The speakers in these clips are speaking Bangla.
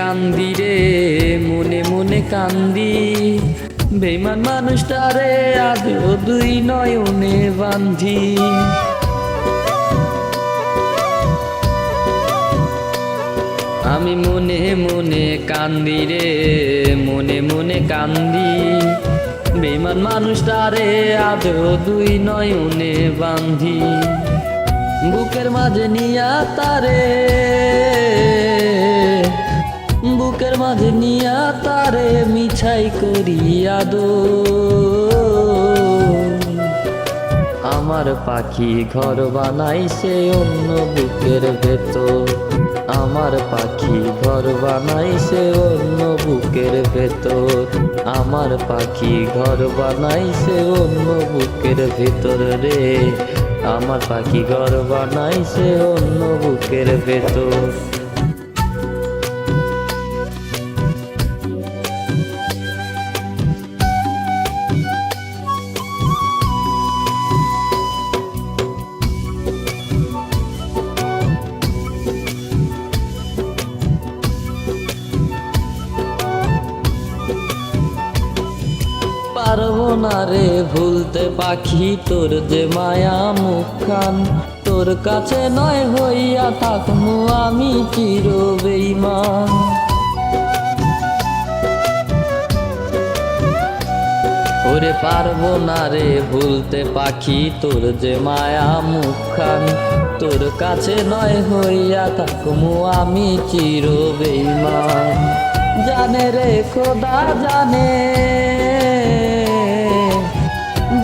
কান্দি রে, মনে মনে কান্দি। বেঈমান মানুষটারে আজও দুই নয়নে বান্ধি। আমি মনে মনে কান্দি রে, মনে মনে কান্দি। বেঈমান মানুষটারে আজও দুই নয়নে বান্ধি। বুকের মাঝে নিয়া তারে, বুকের মাঝে নিয়া তারে মিছাই করিয়া দো। আমার পাখি ঘর বানাইছে অন্য বুকের ভেতর। আমার পাখি ঘর বানাইছে অন্য বুকের ভেতর। আমার পাখি ঘর বানাইছে অন্য বুকের ভেতর রে। আমার পাখি ঘর বানাইছে অন্য বুকের ভেতর। পারবো না রে ভুলতে পাখি তোর যে মায়া মুখখান। তোর কাছে নয় হইয়া থাকমু আমি চির বেঈমান। ওরে পারবো না রে ভুলতে পাখি তোর যে মায়া মুখখান। তোর কাছে নয় হইয়া থাকমু আমি চির বেঈমান। জানে রে খোদা জানে,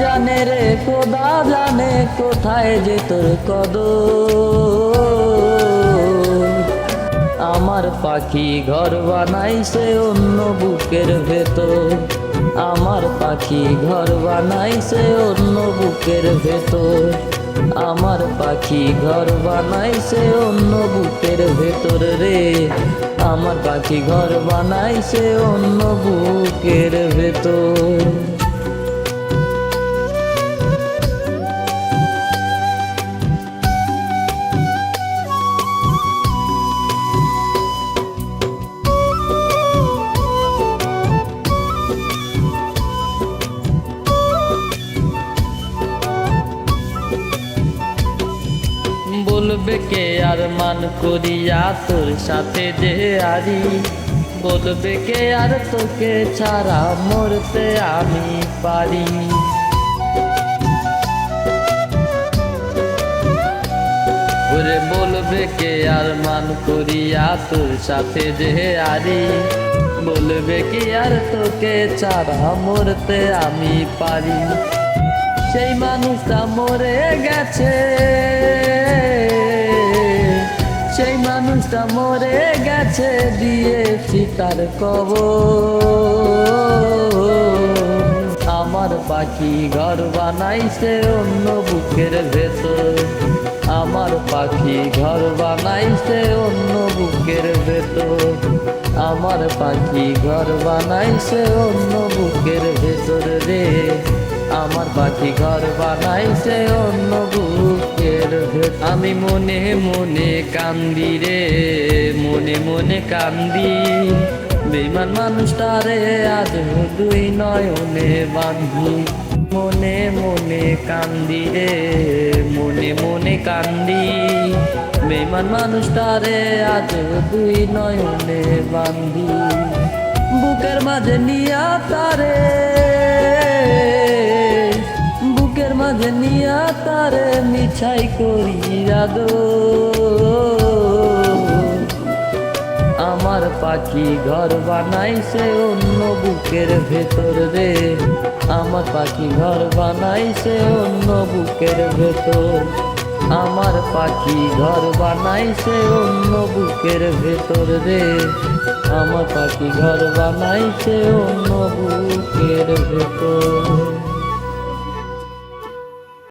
জানে রে খোদা জানে কোথায় যে তোর কদর। আমার পাখি ঘর বানাইছে অন্য বুকের ভেতর। আমার পাখি ঘর বানাইছে অন্য বুকের ভেতর। আমার পাখি ঘর বানাইছে অন্য বুকের ভেতর রে। আমার পাখি ঘর বানাইছে অন্য বুকের ভেতর। বলবে কে আর মান করিয়া তোর সাথে যে আরি। বলবে কে আর তোকে ছাড়া মরতে আমি পারি। ওরে বলবে কে আর মান করিয়া তোর সাথে যে আরি। বলবে কি আর তোকে ছাড়া মরতে আমি পারি। সেই মানুষটা মরে গেছে, সেই মানুষটা মরে গেছে দিয়েছি তার কবর। আমার পাখি ঘর বানাইছে অন্য বুকের ভেতর। আমার পাখি ঘর বানাইছে অন্য বুকের ভেতর। আমার পাখি ঘর বানাইছে অন্য বুকের ভেতর রে। আমার পাখি ঘর বানাইছে অন্য বুকের ভেতর। আমি মনে মনে কান্দি রে, মনে মনে কান্দি। বেঈমান মানুষটারে আজ দুই নয়নে বান্ধি। মনে মনে কান্দি রে, মনে মনে কান্দি। বেঈমান মানুষটারে আজ দুই নয়নে বান্ধি। বুকের মাঝে নিয়া তারে, বুকের মাঝে নিয়া তারে মিছাই করিয়া দো। আমার পাখি ঘর বানাইছে অন্য বুকের ভেতর রে। আমার পাখি ঘর বানাইছে অন্য বুকের ভেতর। আমার পাখি ঘর বানাইছে অন্য বুকের ভেতর রে। আমার পাখি ঘর বানাইছে অন্য বুকের ভেতর।